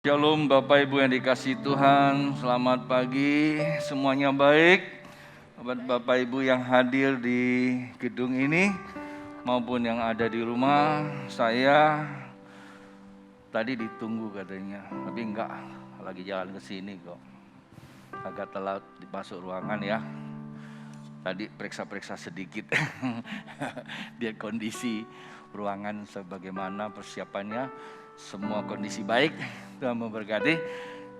Shalom Bapak Ibu yang dikasihi Tuhan, selamat pagi, semuanya baik. Bapak Ibu yang hadir di gedung ini maupun yang ada di rumah, saya tadi ditunggu katanya, tapi enggak, lagi jalan ke sini kok. Agak telat masuk ruangan ya. Tadi periksa-periksa sedikit dia kondisi ruangan sebagaimana persiapannya, semua kondisi baik, Tuhan memberkati.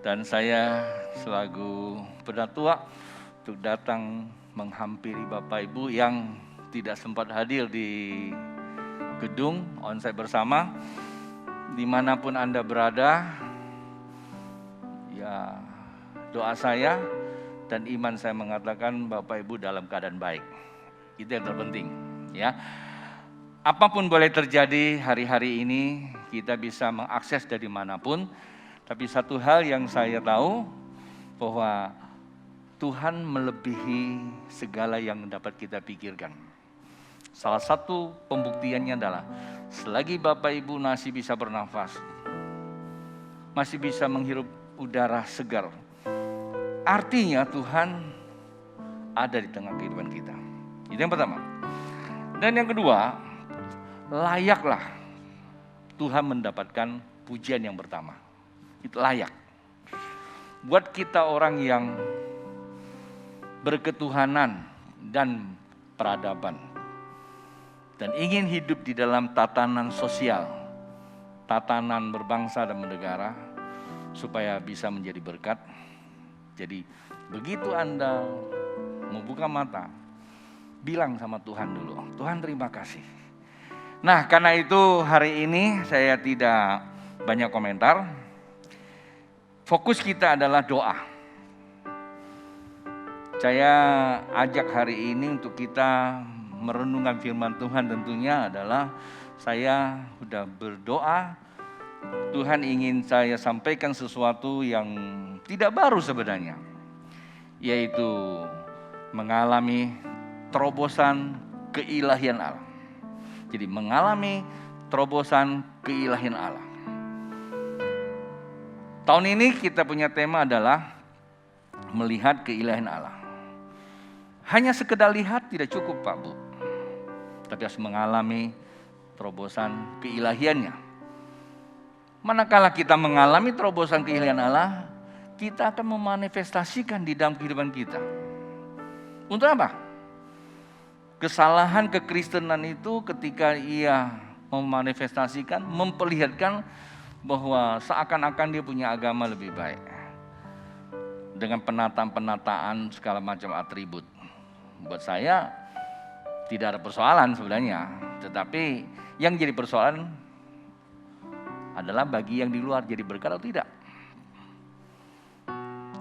Dan saya selaku penatua untuk datang menghampiri Bapak Ibu yang tidak sempat hadir di gedung onsite bersama, dimanapun Anda berada, ya doa saya dan iman saya mengatakan Bapak Ibu dalam keadaan baik. Itu yang terpenting ya. Apapun boleh terjadi hari-hari ini, kita bisa mengakses dari manapun. Tapi satu hal yang saya tahu, bahwa Tuhan melebihi segala yang dapat kita pikirkan. Salah satu pembuktiannya adalah, selagi Bapak Ibu masih bisa bernafas, masih bisa menghirup udara segar, artinya Tuhan ada di tengah kehidupan kita. Itu yang pertama. Dan yang kedua, layaklah Tuhan mendapatkan pujian yang pertama. Itu layak. Buat kita orang yang berketuhanan dan peradaban, dan ingin hidup di dalam tatanan sosial, tatanan berbangsa dan bernegara, supaya bisa menjadi berkat. Jadi begitu Anda membuka mata, bilang sama Tuhan dulu, Tuhan terima kasih. Nah, karena itu hari ini saya tidak banyak komentar. Fokus kita adalah doa. Saya ajak hari ini untuk kita merenungkan firman Tuhan, tentunya adalah saya sudah berdoa. Tuhan ingin saya sampaikan sesuatu yang tidak baru sebenarnya, yaitu mengalami terobosan keilahian Allah. Jadi mengalami terobosan keilahian Allah. Tahun ini kita punya tema adalah melihat keilahian Allah. Hanya sekedar lihat tidak cukup Pak Bu, tapi harus mengalami terobosan keilahiannya. Manakala kita mengalami terobosan keilahian Allah, kita akan memanifestasikan di dalam kehidupan kita. Untuk apa? Kesalahan kekristenan itu ketika ia memanifestasikan, memperlihatkan bahwa seakan-akan dia punya agama lebih baik. Dengan penataan-penataan segala macam atribut. Buat saya tidak ada persoalan sebenarnya. Tetapi yang jadi persoalan adalah bagi yang di luar jadi berkat atau tidak.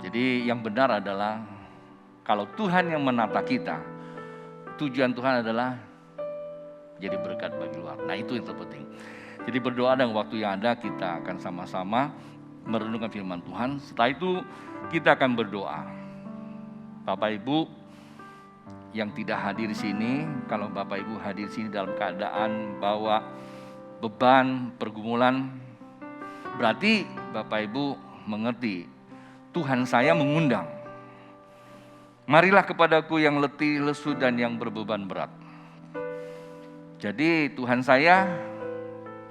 Jadi yang benar adalah kalau Tuhan yang menata kita, tujuan Tuhan adalah jadi berkat bagi luar. Nah itu yang terpenting. Jadi berdoa dan waktu yang ada kita akan sama-sama merenungkan firman Tuhan. Setelah itu kita akan berdoa. Bapak Ibu yang tidak hadir di sini, kalau Bapak Ibu hadir di sini dalam keadaan bawa beban, pergumulan, berarti Bapak Ibu mengerti Tuhan saya mengundang. Marilah kepadaku yang letih, lesu, dan yang berbeban berat. Jadi Tuhan saya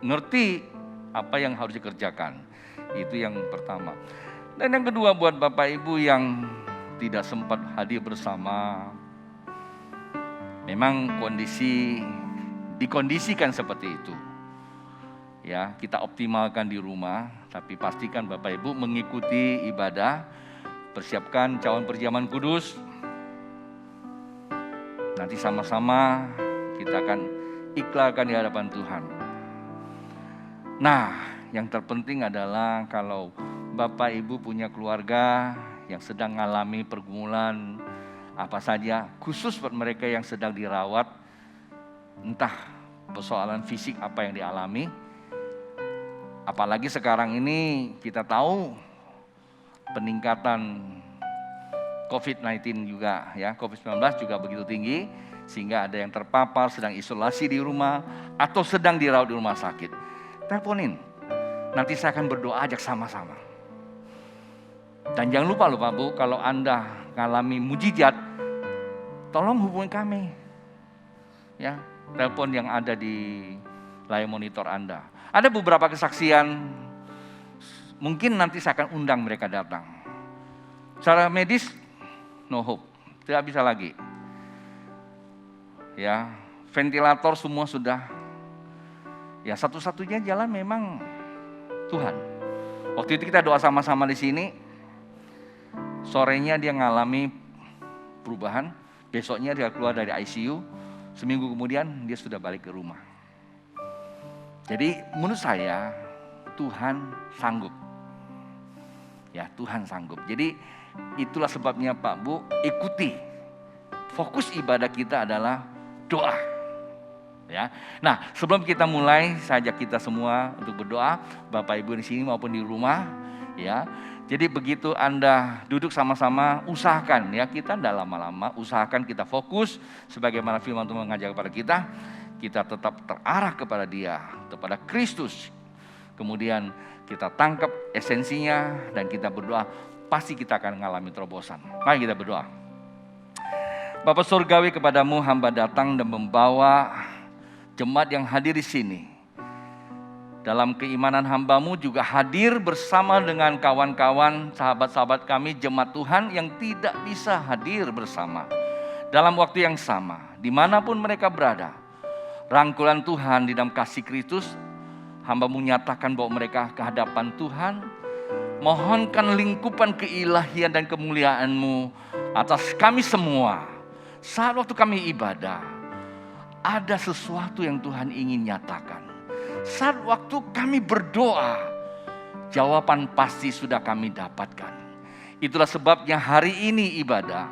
ngerti apa yang harus dikerjakan. Itu yang pertama. Dan yang kedua buat Bapak Ibu yang tidak sempat hadir bersama. Memang dikondisikan seperti itu. Ya, kita optimalkan di rumah, tapi pastikan Bapak Ibu mengikuti ibadah. Persiapkan cawan perjamuan kudus. Nanti sama-sama kita akan iklarkan di hadapan Tuhan. Nah, yang terpenting adalah kalau Bapak Ibu punya keluarga yang sedang mengalami pergumulan apa saja, khusus buat mereka yang sedang dirawat, entah persoalan fisik apa yang dialami. Apalagi sekarang ini kita tahu peningkatan COVID-19 juga ya, COVID-19 juga begitu tinggi, sehingga ada yang terpapar, sedang isolasi di rumah, atau sedang dirawat di rumah sakit. Teleponin, nanti saya akan berdoa ajak sama-sama. Dan jangan lupa loh Pak Bu, kalau Anda mengalami mujizat, tolong hubungi kami. Ya, telepon yang ada di layar monitor Anda. Ada beberapa kesaksian, mungkin nanti saya akan undang mereka datang. Secara medis, no hope, tidak bisa lagi. Ya, ventilator semua sudah. Ya, satu-satunya jalan memang Tuhan. Waktu itu kita doa sama-sama di sini. Sorenya dia ngalami perubahan, besoknya dia keluar dari ICU, seminggu kemudian dia sudah balik ke rumah. Jadi menurut saya Tuhan sanggup. Ya, Tuhan sanggup. Jadi itulah sebabnya Pak Bu, ikuti. Fokus ibadah kita adalah doa. Ya. Nah, sebelum kita mulai, saya ajak kita semua untuk berdoa, Bapak Ibu di sini maupun di rumah, ya. Jadi begitu Anda duduk sama-sama, usahakan ya, kita tidak lama-lama, usahakan kita fokus sebagaimana firman Tuhan mengajak kepada kita tetap terarah kepada Dia, kepada Kristus. Kemudian kita tangkap esensinya dan kita berdoa, pasti kita akan mengalami terobosan. Mari kita berdoa. Bapa Surgawi, kepadamu hamba datang dan membawa jemaat yang hadir di sini. Dalam keimanan hambamu juga hadir bersama dengan kawan-kawan, sahabat-sahabat kami, jemaat Tuhan yang tidak bisa hadir bersama. Dalam waktu yang sama, dimanapun mereka berada, rangkulan Tuhan di dalam kasih Kristus, hambamu nyatakan bahwa mereka ke hadapan Tuhan, mohonkan lingkupan keilahian dan kemuliaan-Mu atas kami semua. Saat waktu kami ibadah, ada sesuatu yang Tuhan ingin nyatakan. Saat waktu kami berdoa, jawaban pasti sudah kami dapatkan. Itulah sebabnya hari ini ibadah,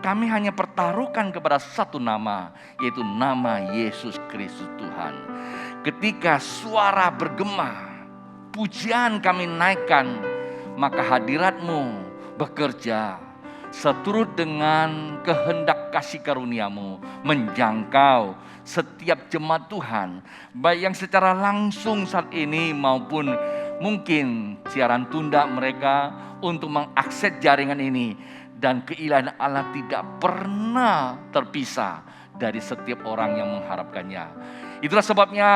kami hanya pertaruhkan kepada satu nama, yaitu nama Yesus Kristus Tuhan. Ketika suara bergema, pujian kami naikkan, maka hadirat-Mu bekerja seturut dengan kehendak kasih karunia-Mu menjangkau setiap jemaat Tuhan, baik yang secara langsung saat ini maupun mungkin siaran tunda mereka untuk mengakses jaringan ini. Dan keilahian Allah tidak pernah terpisah dari setiap orang yang mengharapkannya. Itulah sebabnya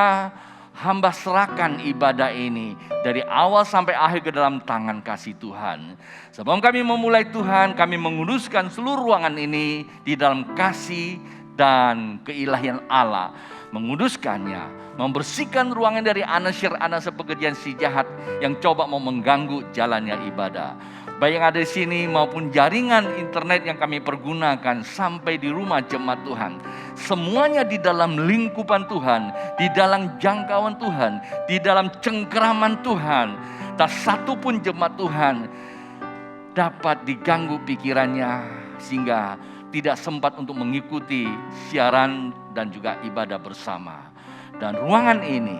hamba serahkan ibadah ini dari awal sampai akhir ke dalam tangan kasih Tuhan. Sebelum kami memulai Tuhan, kami menguduskan seluruh ruangan ini di dalam kasih dan keilahian Allah. Menguduskannya, membersihkan ruangan dari anasir-anasir pekerjaan si jahat yang coba mau mengganggu jalannya ibadah. Baik yang ada di sini maupun jaringan internet yang kami pergunakan sampai di rumah jemaat Tuhan. Semuanya di dalam lingkupan Tuhan, di dalam jangkauan Tuhan, di dalam cengkeraman Tuhan. Tak satu pun jemaat Tuhan dapat diganggu pikirannya sehingga tidak sempat untuk mengikuti siaran dan juga ibadah bersama. Dan ruangan ini,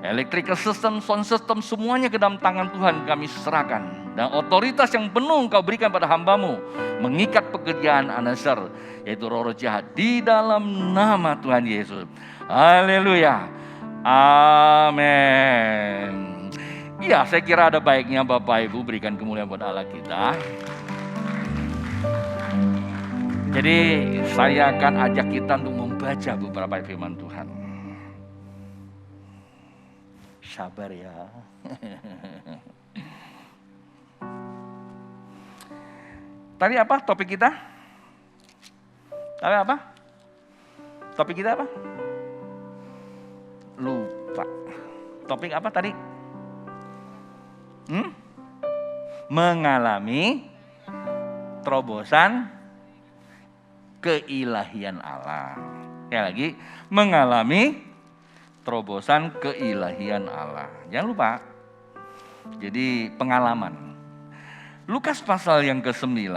electrical system, sound system, semuanya ke dalam tangan Tuhan kami serahkan. Dan otoritas yang penuh Engkau berikan pada hambamu, mengikat pekerjaan anasir, yaitu roh-roh jahat, di dalam nama Tuhan Yesus. Haleluya. Amin. Ya, saya kira ada baiknya Bapak Ibu berikan kemuliaan buat Allah kita. Jadi saya akan ajak kita untuk membaca beberapa firman Tuhan. Sabar ya. Tadi apa topik kita? Tadi apa? Topik kita apa? Lupa. Topik apa tadi? Mengalami terobosan keilahian Allah. Ya lagi, mengalami terobosan keilahian Allah. Jangan lupa. Jadi pengalaman. Lukas pasal yang ke-9.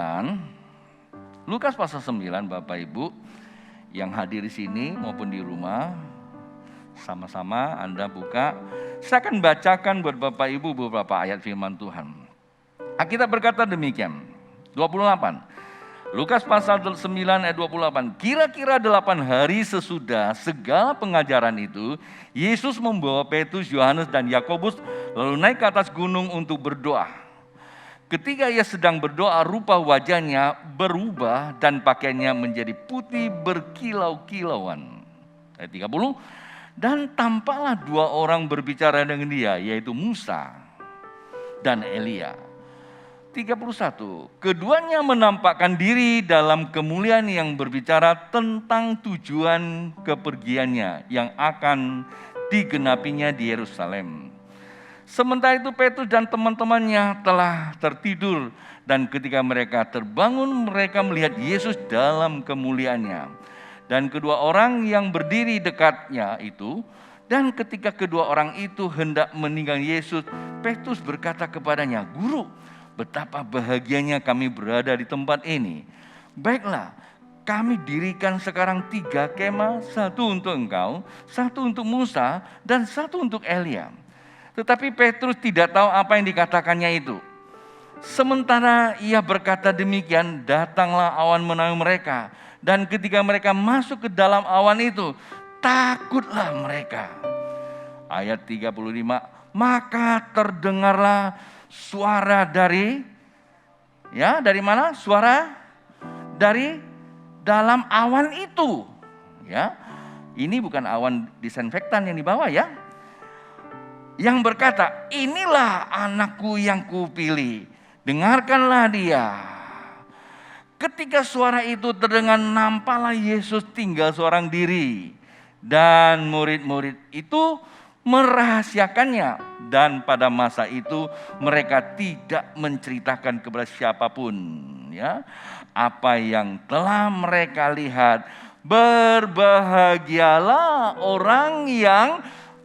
Lukas pasal 9 Bapak Ibu yang hadir di sini maupun di rumah. Sama-sama Anda buka. Saya akan bacakan buat Bapak Ibu beberapa ayat firman Tuhan. Alkitab berkata demikian. 28. Lukas pasal 9 ayat 28. Kira-kira 8 hari sesudah segala pengajaran itu, Yesus membawa Petrus, Yohanes dan Yakobus lalu naik ke atas gunung untuk berdoa. Ketika ia sedang berdoa, rupa wajahnya berubah dan pakaiannya menjadi putih berkilau-kilauan. Ayat 30, dan tampaklah dua orang berbicara dengan dia, yaitu Musa dan Elia. 31, keduanya menampakkan diri dalam kemuliaan yang berbicara tentang tujuan kepergiannya yang akan digenapinya di Yerusalem. Sementara itu Petrus dan teman-temannya telah tertidur, dan ketika mereka terbangun mereka melihat Yesus dalam kemuliaannya. Dan kedua orang yang berdiri dekatnya itu, dan ketika kedua orang itu hendak meninggal Yesus, Petrus berkata kepadanya, "Guru, betapa bahagianya kami berada di tempat ini. Baiklah, kami dirikan sekarang 3 kemah, 1 untuk engkau, 1 untuk Musa, dan 1 untuk Elia." Tetapi Petrus tidak tahu apa yang dikatakannya itu. Sementara ia berkata demikian, datanglah awan menaungi mereka. Dan ketika mereka masuk ke dalam awan itu, takutlah mereka. Ayat 35, maka terdengarlah suara dari mana? Suara dari dalam awan itu. Ya, ini bukan awan disinfektan yang dibawa ya. Yang berkata, inilah anakku yang kupilih, dengarkanlah dia. Ketika suara itu terdengar, nampaklah Yesus tinggal seorang diri. Dan murid-murid itu merahasiakannya. Dan pada masa itu mereka tidak menceritakan kepada siapapun, ya, apa yang telah mereka lihat. Berbahagialah orang yang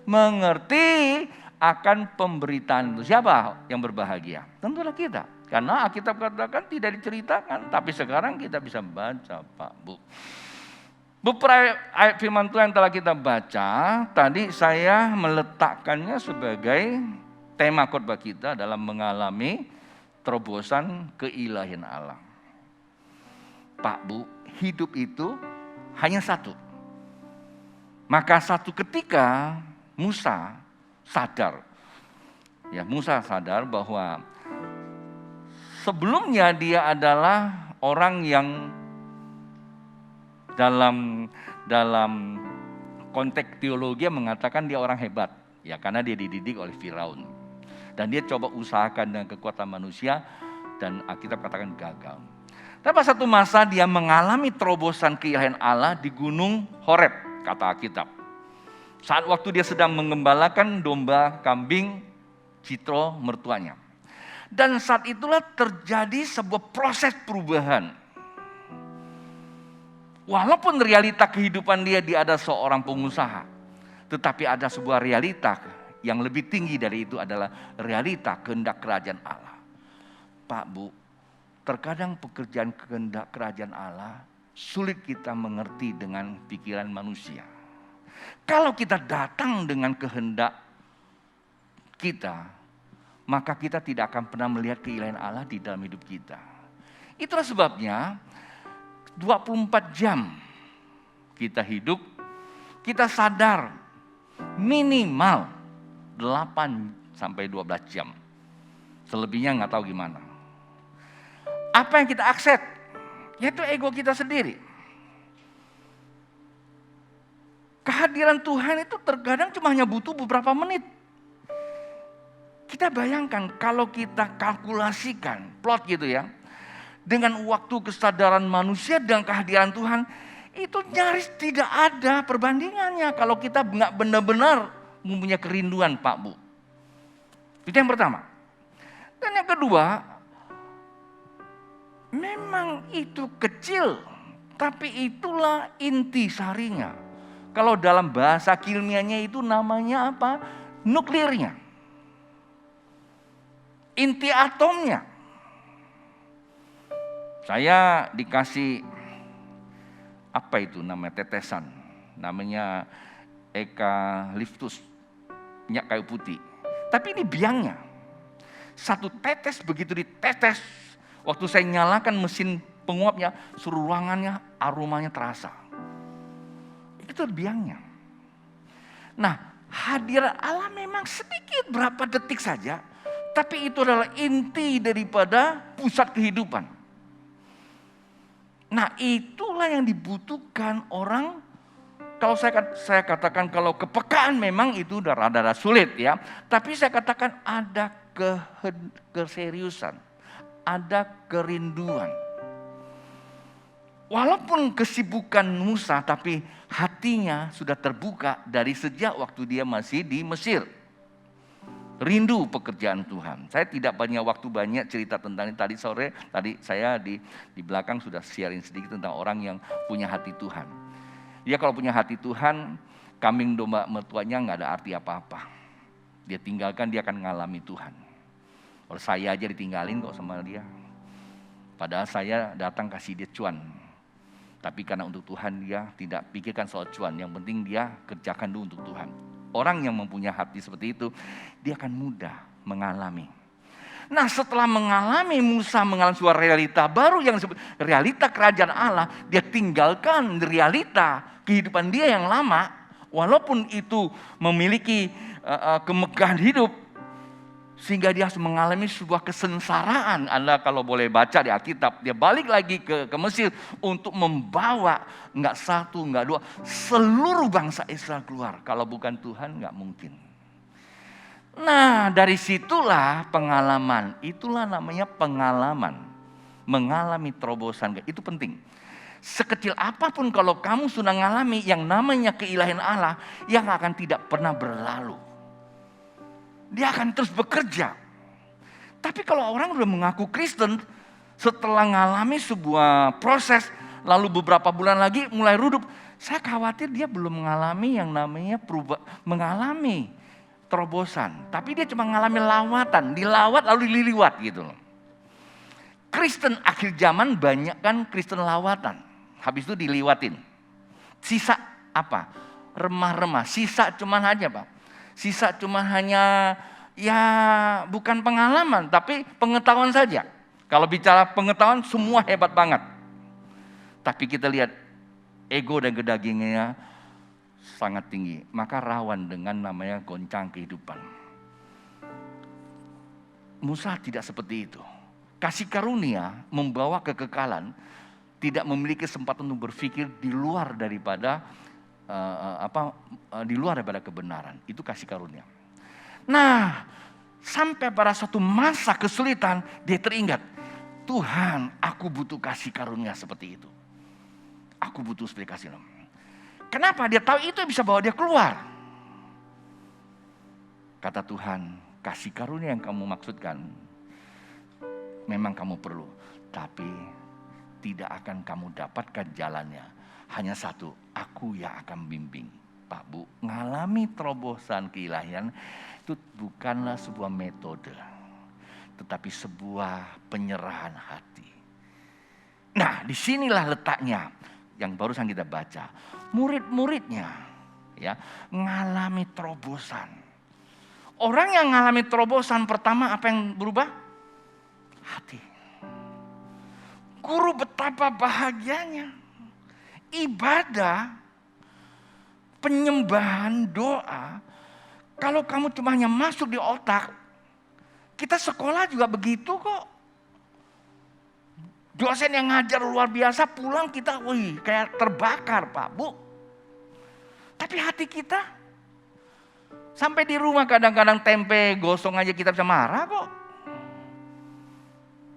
mengerti akan pemberitaan itu. Siapa yang berbahagia? Tentulah kita. Karena Alkitab katakan tidak diceritakan, tapi sekarang kita bisa baca, Pak, Bu. Beberapa ayat firman Tuhan yang telah kita baca, tadi saya meletakkannya sebagai tema khotbah kita dalam mengalami terobosan keilahian Allah. Pak, Bu, hidup itu hanya satu. Maka satu ketika Musa sadar bahwa sebelumnya dia adalah orang yang dalam konteks teologi mengatakan dia orang hebat, ya, karena dia dididik oleh Firaun dan dia coba usahakan dengan kekuatan manusia dan Alkitab katakan gagal. Tapi satu masa dia mengalami terobosan keilahian Allah di Gunung Horeb, kata Alkitab. Saat waktu dia sedang mengembalakan domba kambing Jitro mertuanya. Dan saat itulah terjadi sebuah proses perubahan. Walaupun realita kehidupan dia adalah seorang pengusaha. Tetapi ada sebuah realita yang lebih tinggi dari itu adalah realita kehendak kerajaan Allah. Pak, Bu, terkadang pekerjaan kehendak kerajaan Allah sulit kita mengerti dengan pikiran manusia. Kalau kita datang dengan kehendak kita, maka kita tidak akan pernah melihat keilahian Allah di dalam hidup kita. Itulah sebabnya 24 jam kita hidup, kita sadar minimal 8 sampai 12 jam. Selebihnya nggak tahu gimana. Apa yang kita akses? Yaitu ego kita sendiri. Kehadiran Tuhan itu terkadang cuma hanya butuh beberapa menit. Kita bayangkan kalau kita kalkulasikan, plot gitu ya. Dengan waktu kesadaran manusia dan kehadiran Tuhan, itu nyaris tidak ada perbandingannya. Kalau kita nggak benar-benar mempunyai kerinduan, Pak, Bu. Itu yang pertama. Dan yang kedua, memang itu kecil, tapi itulah inti sarinya. Kalau dalam bahasa ilmiahnya itu namanya apa? Nuklirnya. Inti atomnya. Saya dikasih apa itu namanya tetesan. Namanya eukaliptus, minyak kayu putih. Tapi ini biangnya. Satu tetes begitu ditetes, waktu saya nyalakan mesin penguapnya, seluruh ruangannya aromanya terasa. Itu biangnya. Nah, hadirat Allah memang sedikit berapa detik saja, Tapi itu adalah inti daripada pusat kehidupan. Nah, itulah yang dibutuhkan orang. Kalau saya katakan kalau kepekaan memang itu udah rada-rada sulit ya. Tapi saya katakan ada keseriusan, ada kerinduan. Walaupun kesibukan Musa, tapi hatinya sudah terbuka dari sejak waktu dia masih di Mesir. Rindu pekerjaan Tuhan. Saya tidak banyak cerita tentang ini. Tadi sore, saya di belakang sudah sharing sedikit tentang orang yang punya hati Tuhan. Dia kalau punya hati Tuhan, kambing domba mertuanya nggak ada arti apa-apa. Dia tinggalkan, dia akan mengalami Tuhan. Kalau saya aja ditinggalin kok sama dia. Padahal saya datang kasih dia cuan. Tapi karena untuk Tuhan dia tidak pikirkan soal cuan. Yang penting dia kerjakan dulu untuk Tuhan. Orang yang mempunyai hati seperti itu, dia akan mudah mengalami. Nah, setelah Musa mengalami sebuah realita baru yang disebut realita kerajaan Allah, dia tinggalkan realita kehidupan dia yang lama, walaupun itu memiliki kemegahan hidup, sehingga dia harus mengalami sebuah kesengsaraan. Anda kalau boleh baca di Alkitab, dia balik lagi ke Mesir untuk membawa enggak satu, enggak dua, seluruh bangsa Israel keluar. Kalau bukan Tuhan enggak mungkin. Nah, dari situlah pengalaman. Itulah namanya pengalaman. Mengalami terobosan, itu penting. Sekecil apapun kalau kamu sudah mengalami yang namanya keilahian Allah, yang akan tidak pernah berlalu. Dia akan terus bekerja. Tapi kalau orang sudah mengaku Kristen, setelah mengalami sebuah proses, lalu beberapa bulan lagi mulai redup, saya khawatir dia belum mengalami yang namanya mengalami terobosan. Tapi dia cuma mengalami lawatan, dilawat lalu diliwat gitu loh. Kristen akhir zaman banyak kan Kristen lawatan, habis itu diliwatin. Sisa apa? Remah-remah, sisa cuman aja Pak. Sisa cuma hanya ya bukan pengalaman tapi pengetahuan saja. Kalau bicara pengetahuan semua hebat banget. Tapi kita lihat ego dan kedagingnya sangat tinggi. Maka rawan dengan namanya goncang kehidupan. Musa tidak seperti itu. Kasih karunia membawa kekekalan. Tidak memiliki kesempatan untuk berpikir di luar daripada di luar daripada kebenaran. Itu kasih karunia. Nah, sampai pada suatu masa kesulitan dia teringat, Tuhan, aku butuh kasih karunia seperti itu. Aku butuh seperti kasih karunia. Kenapa? Dia tahu itu bisa bawa dia keluar. Kata Tuhan, kasih karunia yang kamu maksudkan memang kamu perlu, tapi tidak akan kamu dapatkan jalannya. Hanya satu, aku yang akan bimbing. Pak Bu, ngalami terobosan keilahian itu bukanlah sebuah metode, tetapi sebuah penyerahan hati. Nah, disinilah letaknya yang barusan kita baca. Murid-muridnya ya ngalami terobosan. Orang yang ngalami terobosan pertama apa yang berubah? Hati. Guru betapa bahagianya. Ibadah, penyembahan, doa, kalau kamu cuma hanya masuk di otak, kita sekolah juga begitu kok. Dosen yang ngajar luar biasa, pulang kita, wih, kayak terbakar Pak Bu. Tapi hati kita, sampai di rumah kadang-kadang tempe gosong aja kita bisa marah kok.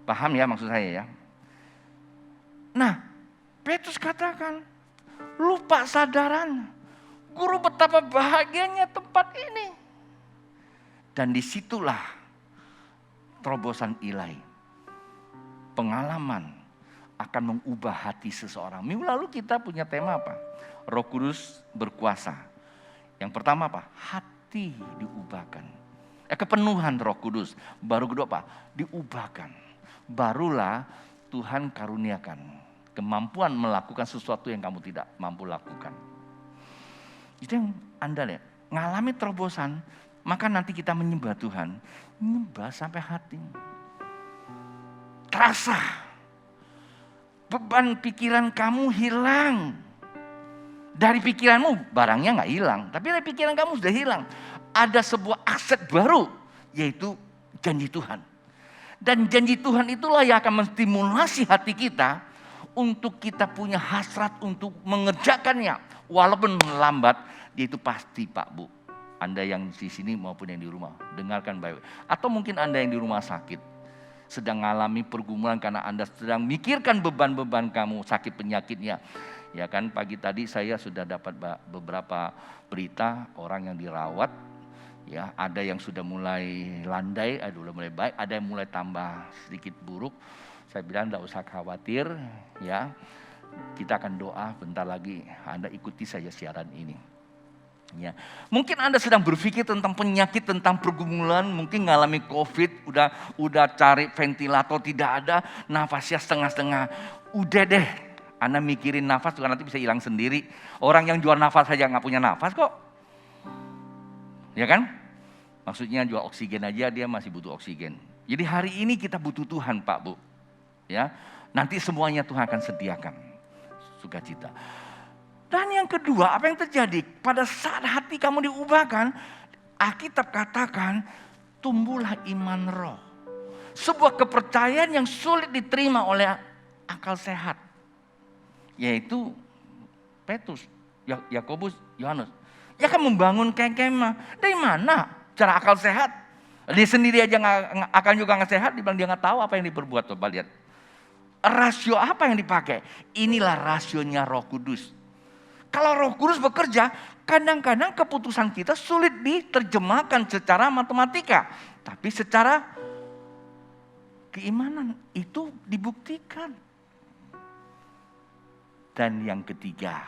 Paham ya maksud saya ya? Nah, Petrus katakan, lupa sadaran. Guru betapa bahagianya tempat ini. Dan disitulah terobosan ilahi. Pengalaman akan mengubah hati seseorang. Minggu lalu kita punya tema apa? Roh Kudus berkuasa. Yang pertama apa? Hati diubahkan. Kepenuhan Roh Kudus. Baru kedua apa? Diubahkan. Barulah Tuhan karuniakan kemampuan melakukan sesuatu yang kamu tidak mampu lakukan. Itu yang Anda lihat. Ngalami terobosan, maka nanti kita menyembah Tuhan. Menyembah sampai hati. Terasa. Beban pikiran kamu hilang. Dari pikiranmu barangnya gak hilang. Tapi dari pikiran kamu sudah hilang. Ada sebuah aset baru. Yaitu janji Tuhan. Dan janji Tuhan itulah yang akan menstimulasi hati kita untuk kita punya hasrat untuk mengerjakannya. Walaupun lambat, dia itu pasti Pak Bu. Anda yang di sini maupun yang di rumah, dengarkan baik-baik. Atau mungkin Anda yang di rumah sakit, sedang mengalami pergumulan karena Anda sedang mikirkan beban-beban kamu, sakit penyakitnya. Ya kan, pagi tadi saya sudah dapat beberapa berita orang yang dirawat. Ya, ada yang sudah mulai landai, ada yang mulai baik, ada yang mulai tambah sedikit buruk. Saya bilang tidak usah khawatir, ya. Kita akan doa bentar lagi. Anda ikuti saja siaran ini. Ya, mungkin Anda sedang berpikir tentang penyakit, tentang pergumulan, mungkin ngalami COVID, udah cari ventilator tidak ada, nafasnya setengah-setengah. Udah deh, Anda mikirin nafas juga nanti bisa hilang sendiri. Orang yang jual nafas saja nggak punya nafas kok. Ya kan? Maksudnya jual oksigen aja dia masih butuh oksigen. Jadi hari ini kita butuh Tuhan Pak Bu. Ya, nanti semuanya Tuhan akan sediakan. Sukacita. Dan yang kedua, apa yang terjadi? Pada saat hati kamu diubahkan, Alkitab katakan, tumbuhlah iman roh. Sebuah kepercayaan yang sulit diterima oleh akal sehat. Yaitu Petrus, Yakobus, Yohanes. Dia akan membangun kemah. Dari mana cara akal sehat? Dia sendiri aja akan juga nggak sehat, dibilang dia nggak tahu apa yang diperbuat. Coba lihat. Rasio apa yang dipakai? Inilah rasionya Roh Kudus. Kalau Roh Kudus bekerja, kadang-kadang keputusan kita sulit diterjemahkan secara matematika. Tapi secara keimanan itu dibuktikan. Dan yang ketiga,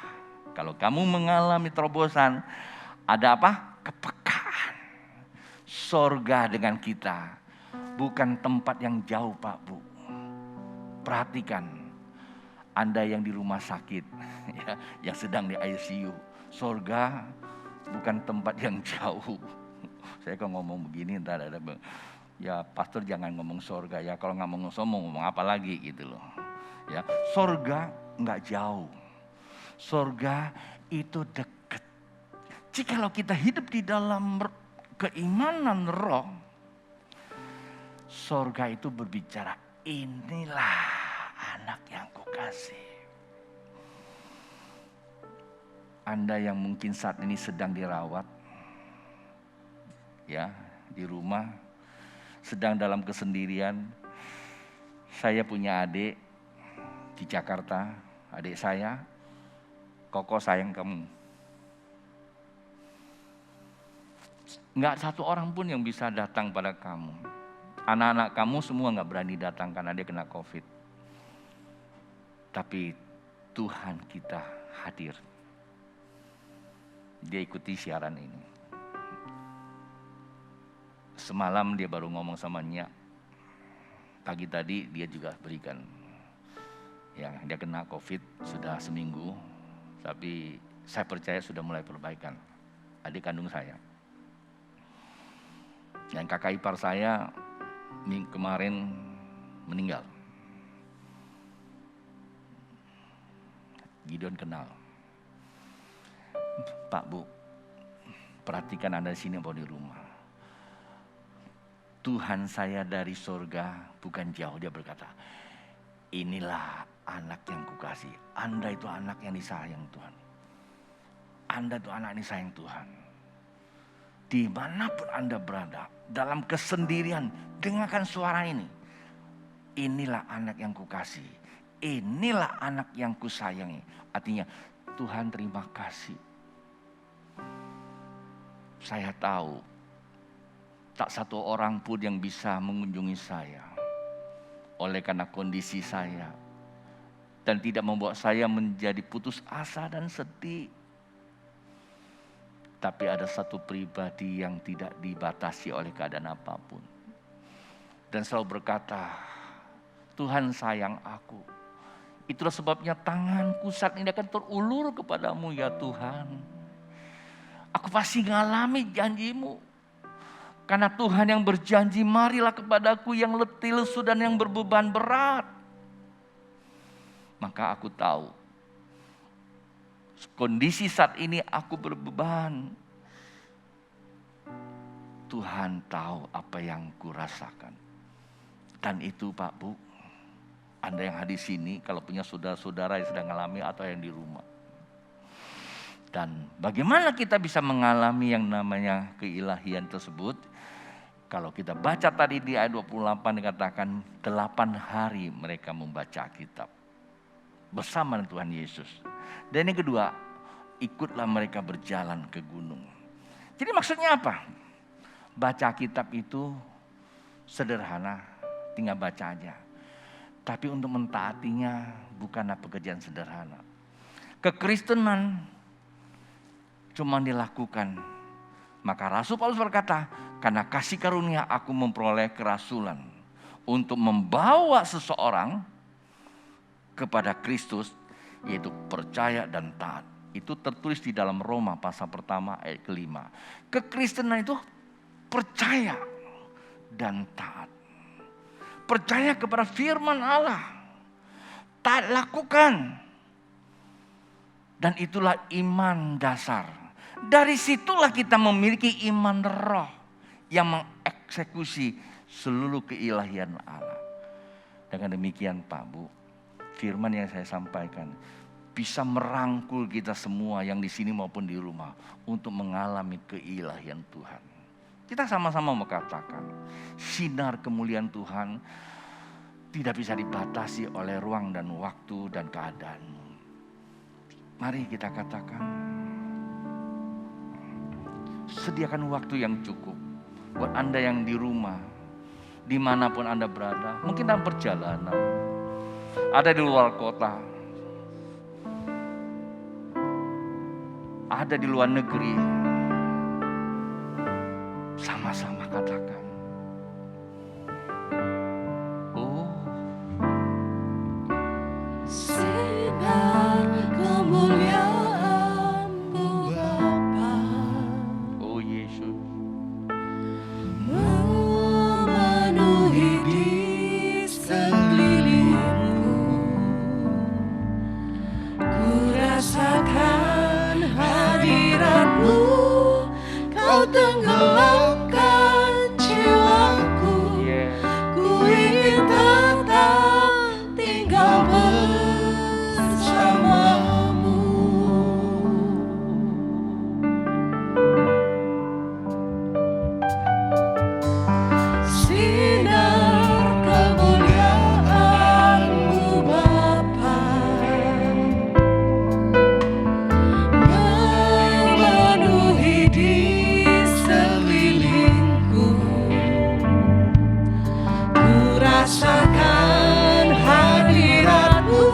kalau kamu mengalami terobosan, ada apa? Kepekaan. Sorga dengan kita. Bukan tempat yang jauh Pak Bu. Perhatikan, Anda yang di rumah sakit, ya, yang sedang di ICU. Sorga bukan tempat yang jauh. Saya kalau ngomong begini, entar ada ya pastor jangan ngomong sorga ya. Kalau nggak ngomong apa lagi gitu loh. Ya, sorga nggak jauh. Sorga itu dekat. Jikalau kita hidup di dalam keimanan roh, sorga itu berbicara, inilah anak yang kukasih. Anda yang mungkin saat ini sedang dirawat, ya, di rumah, sedang dalam kesendirian. Saya punya adik di Jakarta, adik saya, Koko sayang kamu. Nggak satu orang pun yang bisa datang pada kamu. Anak-anak kamu semua nggak berani datang karena dia kena COVID. Tapi Tuhan kita hadir. Dia ikuti siaran ini. Semalam dia baru ngomong sama Nya. Pagi tadi dia juga berikan. Ya, dia kena COVID sudah seminggu. Tapi saya percaya sudah mulai perbaikan. Adik kandung saya. Dan kakak ipar saya kemarin meninggal. Gideon kenal. Pak Bu, perhatikan Anda di sini atau di rumah. Tuhan saya dari surga bukan jauh, dia berkata, inilah anak yang kukasih. Anda itu anak yang disayang Tuhan. Anda itu anak yang disayang Tuhan. Dimanapun Anda berada, dalam kesendirian, dengarkan suara ini. Inilah anak yang kukasih. Inilah anak yang kusayangi. Artinya, Tuhan terima kasih. Saya tahu, tak satu orang pun yang bisa mengunjungi saya. Oleh karena kondisi saya. Dan tidak membuat saya menjadi putus asa dan sedih. Tapi ada satu pribadi yang tidak dibatasi oleh keadaan apapun. Dan selalu berkata, Tuhan sayang aku. Itulah sebabnya tanganku saat ini akan terulur kepadamu ya Tuhan. Aku pasti ngalami janjimu. Karena Tuhan yang berjanji, marilah kepadaku yang letih lesu dan yang berbeban berat. Maka aku tahu, kondisi saat ini aku berbeban. Tuhan tahu apa yang kurasakan. Dan itu Pak Bu, Anda yang hadir sini, kalau punya saudara-saudara yang sedang mengalami atau yang di rumah. Dan bagaimana kita bisa mengalami yang namanya keilahian tersebut? Kalau kita baca tadi di ayat 28 dikatakan 8 hari mereka membaca kitab bersama dengan Tuhan Yesus. Dan yang kedua, ikutlah mereka berjalan ke gunung. Jadi maksudnya apa? Baca kitab itu sederhana, tinggal baca aja. Tapi untuk mentaatinya bukanlah pekerjaan sederhana. Kekristenan cuma dilakukan. Maka Rasul Paulus berkata, karena kasih karunia aku memperoleh kerasulan untuk membawa seseorang kepada Kristus, yaitu percaya dan taat. Itu tertulis di dalam Roma pasal pertama ayat ke-5. Kekristenan itu percaya dan taat. Percaya kepada firman Allah, taat lakukan. Dan itulah iman dasar. Dari situlah kita memiliki iman roh yang mengeksekusi seluruh keilahian Allah. Dengan demikian Pak Bu, firman yang saya sampaikan bisa merangkul kita semua yang di sini maupun di rumah untuk mengalami keilahian Tuhan. Kita sama-sama mengatakan, sinar kemuliaan Tuhan tidak bisa dibatasi oleh ruang dan waktu dan keadaan. Mari kita katakan, sediakan waktu yang cukup buat Anda yang di rumah, dimanapun Anda berada, mungkin dalam perjalanan, ada di luar kota, ada di luar negeri, sama-sama katakan, oh, sinar kemuliaan-Mu Bapa, oh Yesus, memenuhi di sekelilingku. Ku rasakan hadirat-Mu, Kau tenggelamkan jiwaku. Ku ingin tetap tinggal bersama-Mu. Sinar kemuliaan-Mu Bapa, memenuhi di sekelilingku. Ku rasakan hadirat-Mu,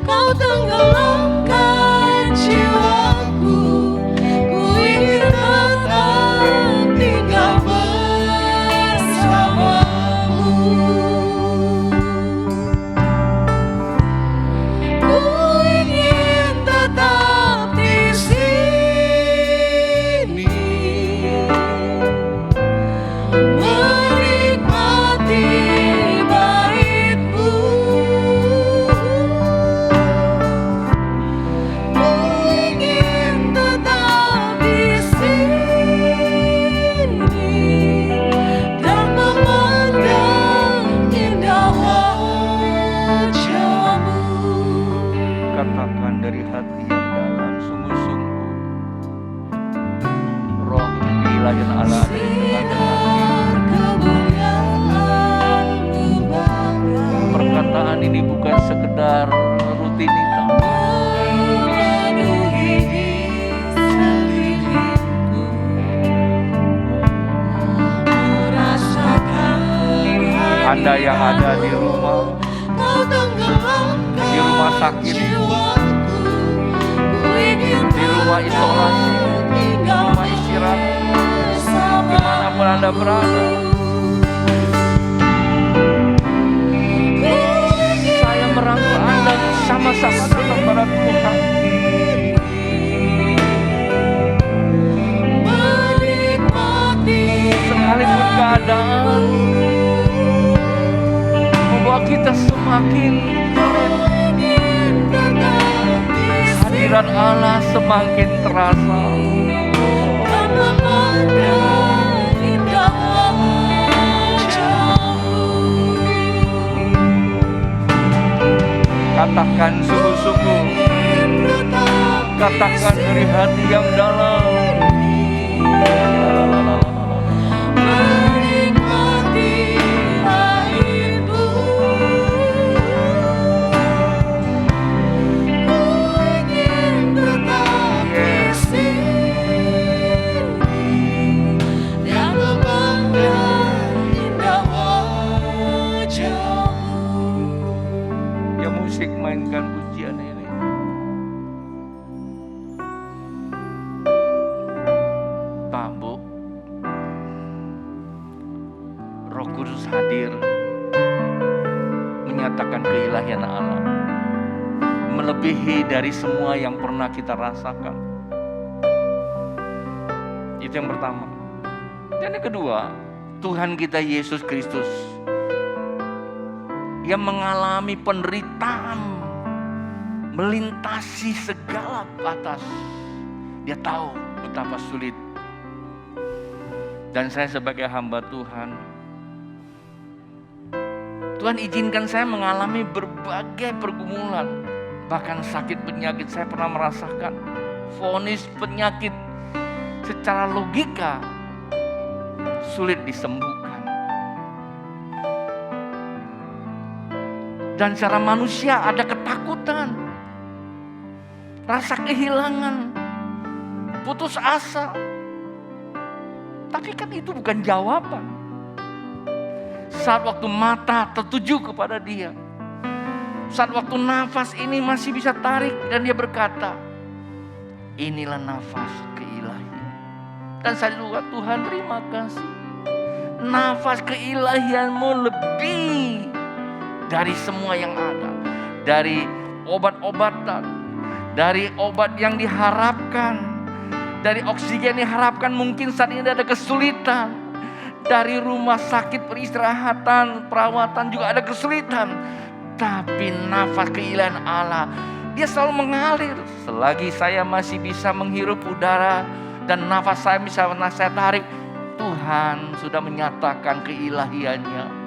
Kau tenggelamkan jiwaku. Ku ingin tetap tinggal bersama-Mu. Ku ingin tetap di sini, menikmati bait-Mu. Ku ingin tetap di sini dan memandang indah wajah-Mu. katakan dari hati yang dalam, sungguh-sungguh roh keilahian Allah ada di tengah-tengah Sinar kemuliaan-Mu Bapa, perkataan ini bukan sekedar rutinitas, memenuhi di sekelilingku. Ku rasakan Anda yang ada di rumah, Kau tenggelamkan di rumah sakit, jiwaku. Ku ingin di rumah isolasi, di tinggal rumah istirahat, bersama-Mu. dimanapun Anda berada. Saya merangkul Anda sama-sama datang pada Tuhan. Menikmati Sekalipun keadaan membawa kita semakin ingin tetap di hadirat Allah semakin terasa. dan memandang Katakan sungguh-sungguh, katakan dari hati yang dalam. Menikmati lahirmu, ku ingin tetap di sini dan memandang indah wajahmu. Ya musik, mainkan pujian ini. Pak, Bu, Roh Kudus hadir menyatakan keilahian Allah, melebihi dari semua yang pernah kita rasakan. Itu yang pertama. Dan yang kedua, Tuhan kita Yesus Kristus yang mengalami penderitaan, melintasi segala batas. Dia tahu betapa sulit. Dan saya sebagai hamba Tuhan, Tuhan izinkan saya mengalami berbagai pergumulan. Bahkan sakit penyakit saya pernah merasakan. Vonis penyakit secara logika sulit disembuhkan. Dan secara manusia ada ketakutan, rasa kehilangan, putus asa. Tapi kan itu bukan jawaban. Saat waktu mata tertuju kepada Dia, saat waktu nafas ini masih bisa tarik, dan Dia berkata, inilah nafas keilahian. Dan saya juga, Tuhan terima kasih, nafas keilahian-Mu lebih dari semua yang ada, dari obat-obatan, dari obat yang diharapkan, dari oksigen yang diharapkan. Mungkin saat ini ada kesulitan, dari rumah sakit peristirahatan, perawatan juga ada kesulitan. Tapi nafas keilahian Allah, Dia selalu mengalir. Selagi saya masih bisa menghirup udara dan nafas saya bisa saya tarik, Tuhan sudah menyatakan keilahiannya.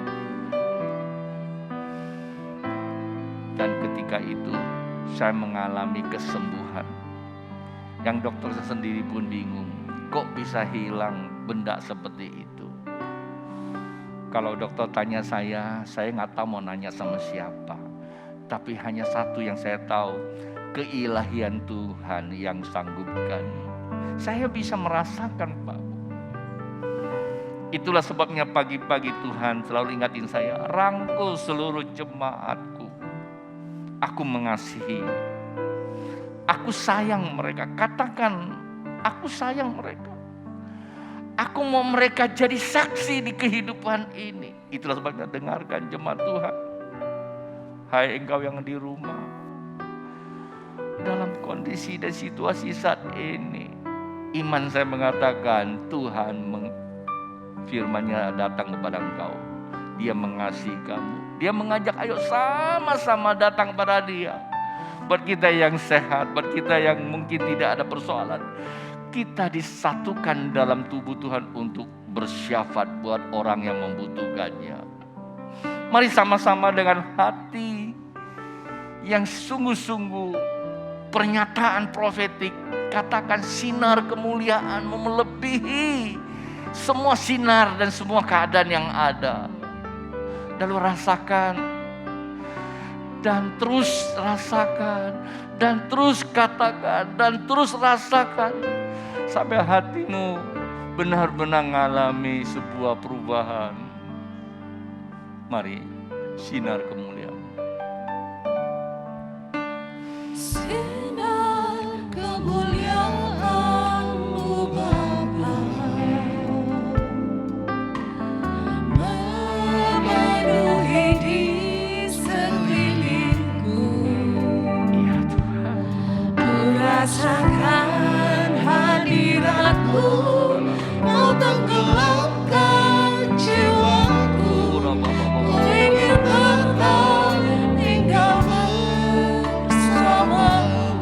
Dan ketika itu saya mengalami kesembuhan yang dokter sendiri pun bingung, kok bisa hilang benda seperti itu. Kalau dokter tanya saya nggak tahu mau nanya sama siapa. Tapi hanya satu yang saya tahu, keilahian Tuhan yang sanggupkan. Saya bisa merasakan, Pak. Itulah sebabnya pagi-pagi Tuhan selalu ingatin saya, rangkul seluruh jemaatku. Aku mengasihi, aku sayang mereka. Katakan, aku sayang mereka. Aku mau mereka jadi saksi di kehidupan ini. Itulah sebabnya dengarkan jemaat Tuhan. Hai engkau yang di rumah, dalam kondisi dan situasi saat ini, iman saya mengatakan Tuhan firman-Nya datang kepada engkau. Dia mengasihi kamu. Dia mengajak, ayo sama-sama datang pada Dia. Buat kita yang sehat, buat kita yang mungkin tidak ada persoalan, kita disatukan dalam tubuh Tuhan untuk bersyafaat buat orang yang membutuhkannya. Mari sama-sama dengan hati yang sungguh-sungguh, pernyataan profetik, katakan sinar kemuliaan-Mu melebihi semua sinar dan semua keadaan yang ada. Lalu rasakan, dan terus rasakan, dan terus katakan, dan terus rasakan, sampai hatimu benar-benar mengalami sebuah perubahan. Mari, sinar kemuliaan. Sinar kemuliaan-Mu Bapa, memenuhi di sekelilingku. Ya Tuhan, Ku rasakan hadirat-Mu, Kau tenggelamkan jiwaku. Ku ingin tetap tinggal bersama-Mu.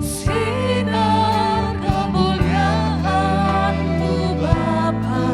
Sinar kemuliaan-Mu Bapa,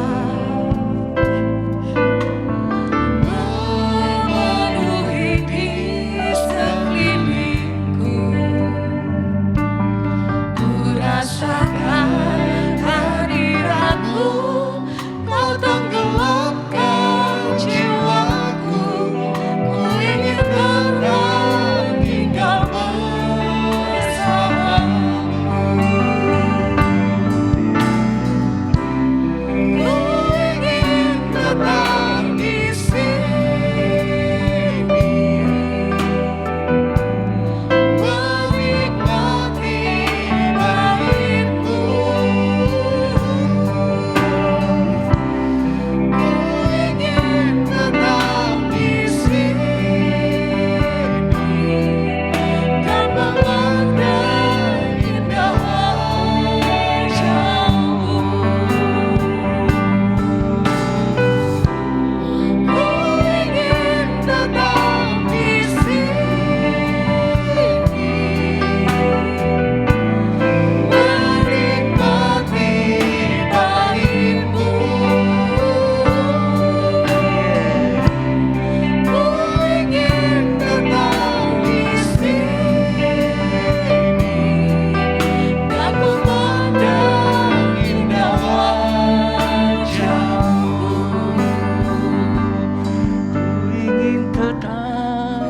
tetap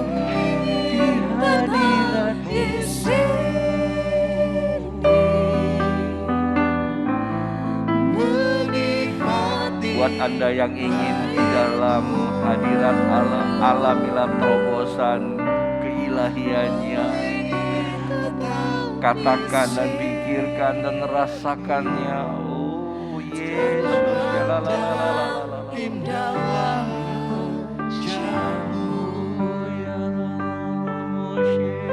di hadirat-Mu. di sini menikmati. Buat Anda yang ingin di dalam hadirat Allah, alamilah terobosan keilahiannya. Katakan dan pikirkan dan rasakannya. Oh Yesus, ya la la la la la la la. Indah wajah-Mu. Oh, ya la la la la.